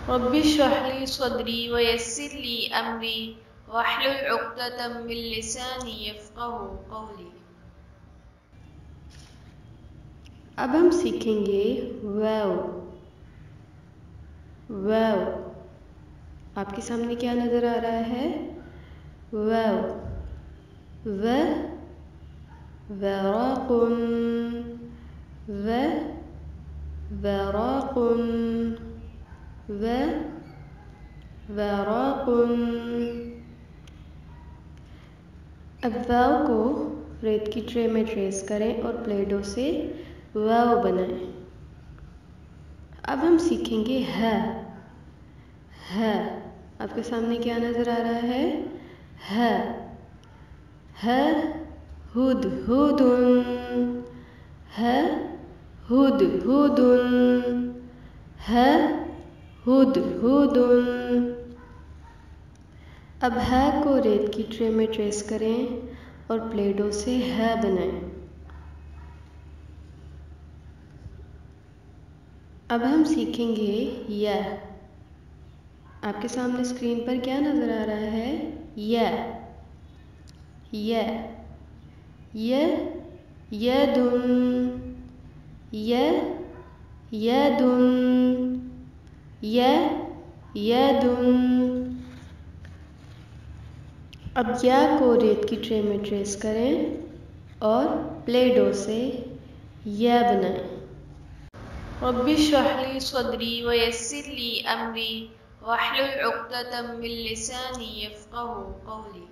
Rabbi इश्रह ली सदरी व यस्सिर ली अमरी वहलुल उक़दतम मिन लिसानी यफ़क़हू क़ौली। अब हम सीखेंगे वाव। वाव आपके सामने क्या नज़र आ रहा है? वाव। व वराक़ुन, व वराक़ुन, व वराक़ुन। अब वाव को रेत की ट्रे में ट्रेस करें और प्ले डो से वाव बनाएं। अब हम सीखेंगे ह। ह आपके सामने क्या नज़र आ रहा है? ह। ह हुदहुदुन, ह हुदहुदुन, ह हुदहुदुन। अब ह को रेत की ट्रे में ट्रेस करें और प्ले डो से ह बनाएं। अब हम सीखेंगे य। आपके सामने स्क्रीन पर क्या नज़र आ रहा है? य। य यदुन, यदुन, यदुन। अब या को रेत की ट्रे में ट्रेस करें और प्ले डो से या बनाएं। रब्बि इश्रह ली सदरी व यस्सिर ली अमरी वहलुल उक़दतम मिन लिसानी यफ़क़हू क़ौली।